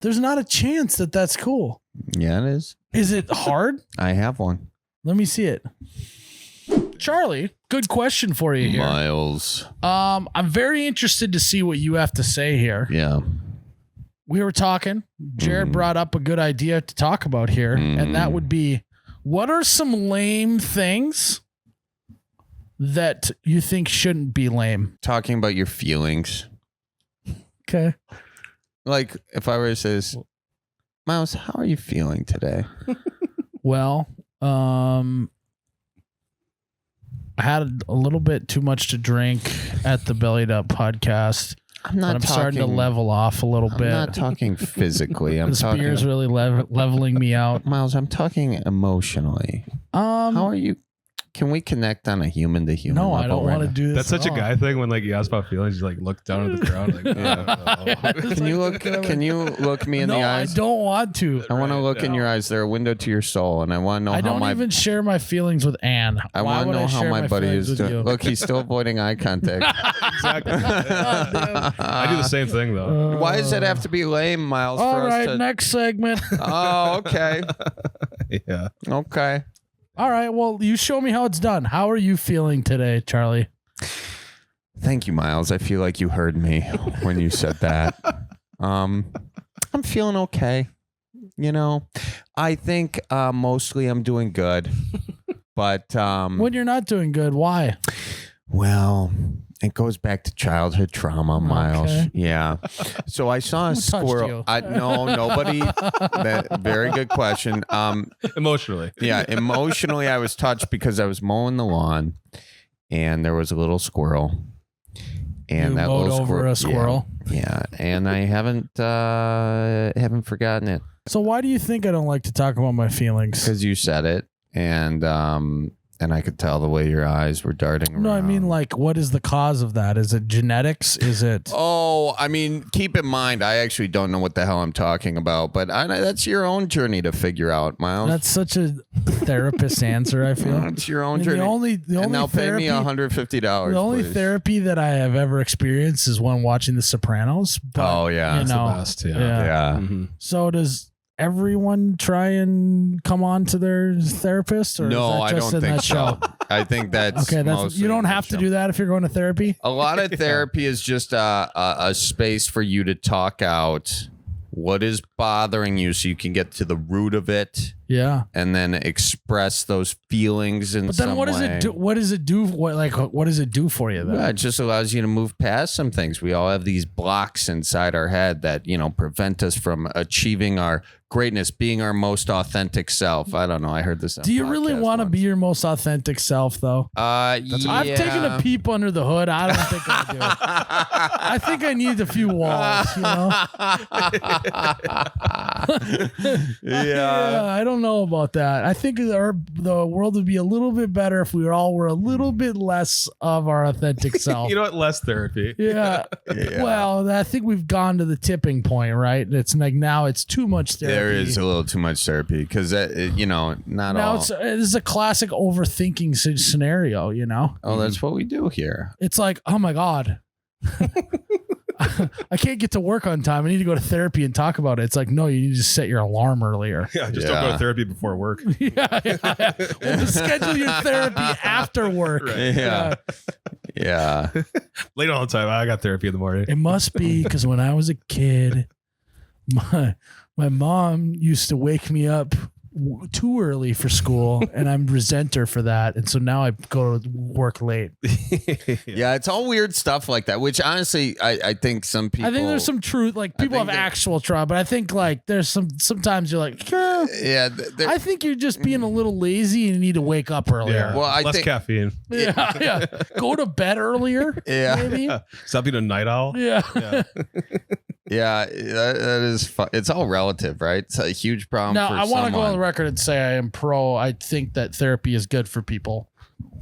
There's not a chance that that's cool. Yeah, it is. Is it hard? I have one. Let me see it. Charlie, good question for you here. Myles. I'm very interested to see what you have to say here. Yeah. We were talking. Jared brought up a good idea to talk about here, and that would be, what are some lame things that you think shouldn't be lame? Talking about your feelings. Okay. Like, if I were to say this, Myles, how are you feeling today? Well, I had a little bit too much to drink at the Bellied Up podcast. I'm starting to level off a little bit. I'm not talking physically. I'm this talking. beer's really leveling me out. Myles, I'm talking emotionally. How are you? Can we connect on a human to human? No, I don't want to do this. That's such a guy thing when like you ask about feelings, you like look down at the ground. Like, Can you look? Can you look me in the eyes? I don't want to. I want to look in your eyes. They're a window to your soul, and I want to know I how don't even share my feelings with Ann. I want to know how my buddy is doing. Look, he's still avoiding eye contact. Exactly. I do the same thing though. Why does it have to be lame, Myles? All for right, us to... next segment. Oh, okay. Yeah. Okay. All right, well, you show me how it's done. How are you feeling today, Charlie? Thank you, Myles. I feel like you heard me when you said that. I'm feeling okay. You know, I think mostly I'm doing good. But when you're not doing good, why? Well, it goes back to childhood trauma, Myles. Okay. Yeah. So I saw a squirrel. No, nobody. Very good question. Emotionally. Yeah, emotionally, I was touched because I was mowing the lawn, and there was a little squirrel. And you that mowed little over a squirrel. Yeah, and I haven't forgotten it. So why do you think I don't like to talk about my feelings? Because you said it, and I could tell the way your eyes were darting around. No, I mean, like, what is the cause of that? Is it genetics? Is it? Oh, I mean, keep in mind, I actually don't know what the hell I'm talking about, but that's your own journey to figure out, Myles. That's such a therapist answer, I feel. It's your own journey. The only and now therapy, pay me $150. The only please. therapy that I have ever experienced is when watching The Sopranos. But, oh, yeah. You know, That's the best, Yeah. Mm-hmm. So does everyone try and come on to their therapist, or No, is that just I don't in think that show? so. I think that's okay. That's mostly you don't in the have to show. do that if you're going to therapy. A lot of therapy is just a space for you to talk out what is bothering you so you can get to the root of it. Yeah. And then express those feelings in some way. But then what does it do? What does it do? What does it do for you then? Well, it just allows you to move past some things. We all have these blocks inside our head that, prevent us from achieving our greatness, being our most authentic self. I don't know. I heard this. Do you really want to be your most authentic self, though? I've taken a peep under the hood. I don't think I do. I think I need a few walls, Yeah. I don't know about that. I think the world would be a little bit better if we all were a little bit less of our authentic self. You know what? Less therapy. Yeah. Well, I think we've gone to the tipping point, right? It's like now it's too much therapy. There is a little too much therapy because, not now all. this is a classic overthinking scenario, Oh, that's what we do here. It's like, oh my God. I can't get to work on time. I need to go to therapy and talk about it. It's like, no, you need to set your alarm earlier. Yeah, just don't go to therapy before work. Yeah. Well, schedule your therapy after work. Right. Yeah. Late all the time. I got therapy in the morning. It must be because when I was a kid, my mom used to wake me up too early for school, and I'm resent her for that, and so now I go to work late. Yeah, it's all weird stuff like that, which honestly I think some people, I think there's some truth, like people have actual trauma, but I think like there's sometimes you're like, I think you're just being a little lazy and you need to wake up earlier. Yeah. Well, I less think caffeine. Yeah. Go to bed earlier. Yeah. Maybe. Stop being a night owl. Yeah. Yeah, that is fun. It's all relative, right? It's a huge problem. Now, for I want to go on the someone. record and say I am pro. I think that therapy is good for people.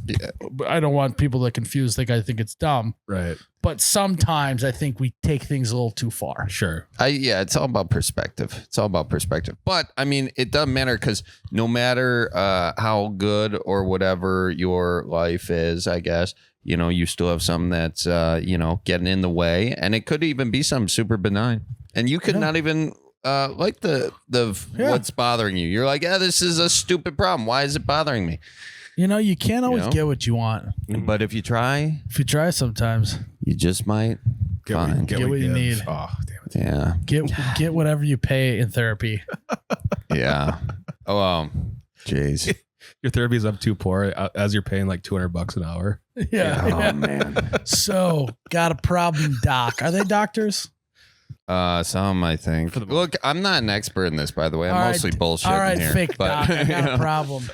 Yeah. But I don't want people to confuse. I think it's dumb. Right. But sometimes I think we take things a little too far. Sure. It's all about perspective. It's all about perspective. But I mean, it doesn't matter because no matter how good or whatever your life is, I guess, you still have something that's, getting in the way. And it could even be something super benign. And you could not even what's bothering you. You're like, this is a stupid problem. Why is it bothering me? You can't always get what you want. But if you try sometimes, you just might get what you need. Oh, damn it. Yeah. Get whatever you pay in therapy. Yeah. Oh, jeez. Your therapy is up too poor as you're paying like $200 an hour. Yeah. Oh, man. So, got a problem, doc. Are they doctors? Some, I think. Look, I'm not an expert in this, by the way. I'm mostly bullshitting All right, here. fake doc. I got a problem.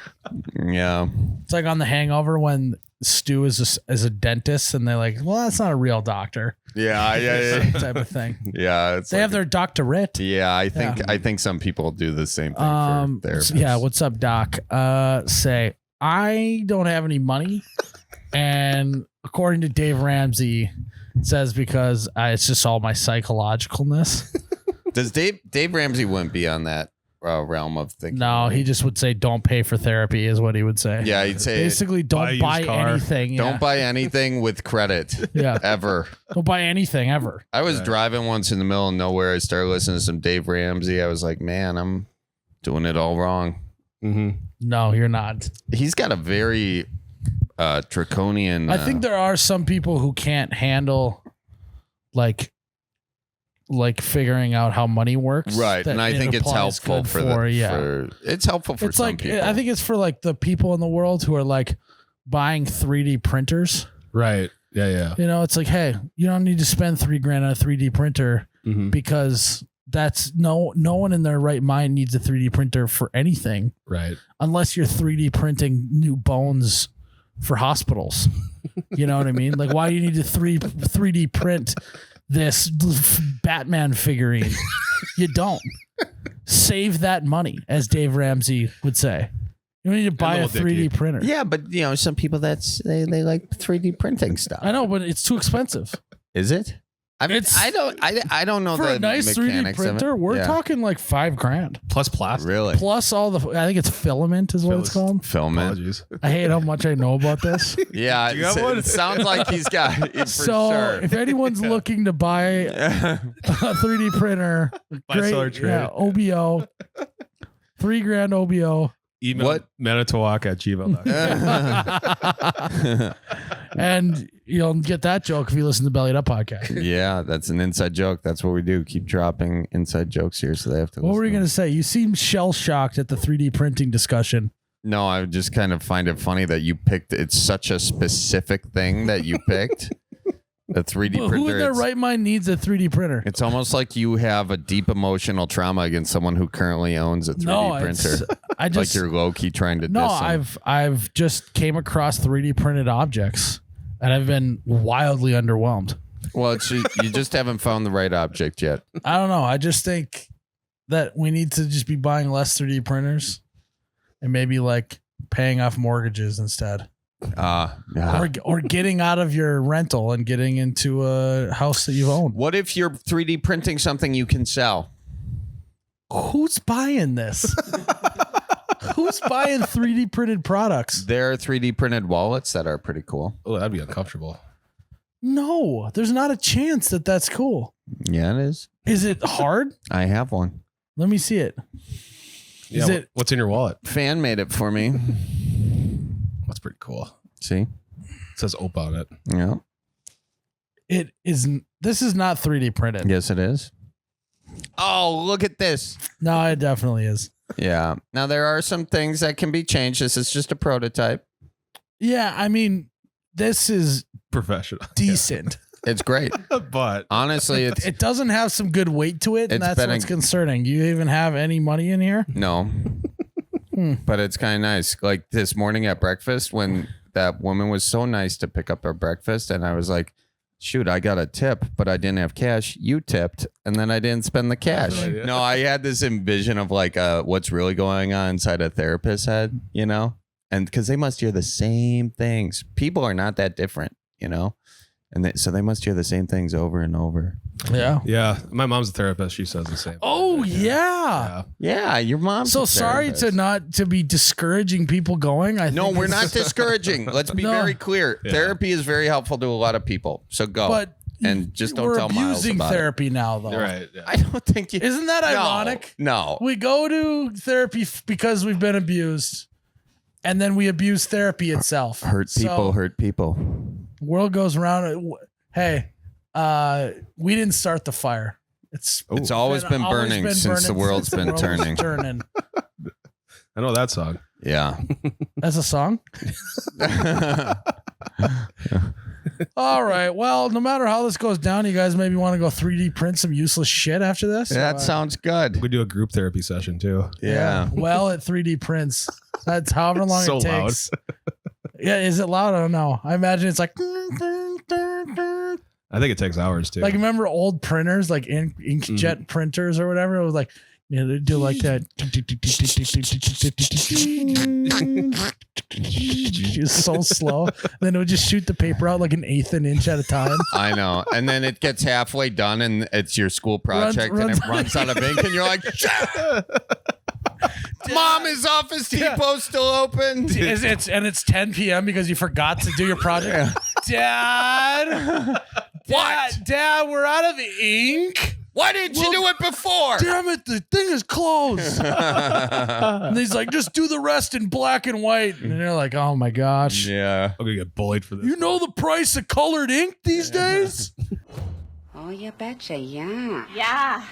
Yeah. It's like on The Hangover when Stu is a dentist and they're like, well, that's not a real doctor. Yeah. Same type of thing. Yeah. They have their doctorate. Yeah, I think some people do the same thing for therapists. Yeah, what's up, doc? Say, I don't have any money. And according to Dave Ramsey, it says because it's just all my psychologicalness. Does Dave Ramsey wouldn't be on that realm of thinking? No, he just would say don't pay for therapy is what he would say. Yeah, he'd say basically don't buy anything. Don't buy anything with credit. Yeah. Ever. Don't buy anything ever. I was driving once in the middle of nowhere. I started listening to some Dave Ramsey. I was like, man, I'm doing it all wrong. Mm-hmm. No, you're not. He's got a very draconian. I think there are some people who can't handle like figuring out how money works. Right. And I think it's helpful it's helpful for some people. I think it's for like the people in the world who are like buying 3D printers. Right. Yeah. It's like, hey, you don't need to spend $3,000 on a 3D printer because that's no one in their right mind needs a 3D printer for anything. Right. Unless you're 3D printing new bones for hospitals. You know what I mean? Like, why do you need to 3D print this Batman figurine? You don't. Save that money, as Dave Ramsey would say. You don't need to buy a 3D printer. Yeah, but some people they like 3D printing stuff. I know, but it's too expensive. Is it? I don't know for the a nice 3D printer. We're talking like $5,000 plus plastic. Really? Plus all the. I think it's filament is what it's called. Filament. Apologies. I hate how much I know about this. Yeah, it sounds like he's got it for sure. If anyone's looking to buy a 3D printer, great. Yeah, OBO, $3,000 OBO. Email manitowoc@gmail.com. And you'll get that joke if you listen to the Bellied Up podcast. Yeah, that's an inside joke. That's what we do. Keep dropping inside jokes here, so they have to. What were you going to say? You seem shell shocked at the 3D printing discussion. No, I just kind of find it funny that you picked. It's such a specific thing that you picked. A 3D printer. Who in their right mind needs a 3D printer? It's almost like you have a deep emotional trauma against someone who currently owns a 3D printer. Like you're low key trying to. No, diss them. I've just came across 3D printed objects, and I've been wildly underwhelmed. Well, you just haven't found the right object yet. I don't know. I just think that we need to just be buying less 3D printers, and maybe like paying off mortgages instead. Or getting out of your rental and getting into a house that you've owned. What if you're 3D printing something you can sell? Who's buying this? Who's buying 3D printed products? There are 3D printed wallets that are pretty cool. Oh, that'd be uncomfortable. No, there's not a chance that that's cool. Yeah, it is. Is it hard? I have one. Let me see it. What's in your wallet? Fan made it for me. That's pretty cool. See? It says OPA on it. Yeah. It is. This is not 3D printed. Yes, it is. Oh, look at this. No, it definitely is. Yeah. Now, there are some things that can be changed. This is just a prototype. Yeah, I mean, this is professional. Decent. It's great. But honestly, it doesn't have some good weight to it, and that's what's concerning. Do you even have any money in here? No. But it's kind of nice. Like this morning at breakfast when that woman was so nice to pick up our breakfast, and I was like, shoot, I got a tip, but I didn't have cash. You tipped, and then I didn't spend the cash. Right, no, I had this envision of like what's really going on inside a therapist's head, you know? And because they must hear the same things. People are not that different, you know? And so they must hear the same things over and over. Yeah. Yeah. My mom's a therapist. She says the same. Oh, yeah. Yeah. Your mom's so sorry to be discouraging people going. No, we're not discouraging. Let's be very clear. Yeah. Therapy is very helpful to a lot of people. So go. But and just don't We're tell Myles abusing about therapy now, though. You're right. Yeah. it. I don't think you. Isn't that ironic? No. We go to therapy because we've been abused, and then we abuse therapy itself. Hurt people. Hurt people. World goes around. Hey, we didn't start the fire. It's always been burning since the world's been turning. I know that song. Yeah. That's a song. All right. Well, no matter how this goes down, you guys maybe want to go 3D print some useless shit after this. That sounds good. We do a group therapy session too. Yeah. Well, at 3D prints, that's however long So it takes. Yeah. Is it loud? I don't know. I imagine it's like. I think it takes hours too. Like, remember old printers, like inkjet printers or whatever? It was like, they do like that. It's so slow. Then it would just shoot the paper out like an eighth an inch at a time. I know. And then it gets halfway done and it's your school project and it runs out of ink and you're like, shit. Mom, is Office Depot still open? It's 10 p.m. because you forgot to do your project. Dad, we're out of ink. Why didn't you do it before? Damn it, the thing is closed. And he's like, just do the rest in black and white. And they're like, oh my gosh. Yeah. I'm gonna get bullied for this. You know the price of colored ink these days? Oh, you betcha, yeah. Yeah.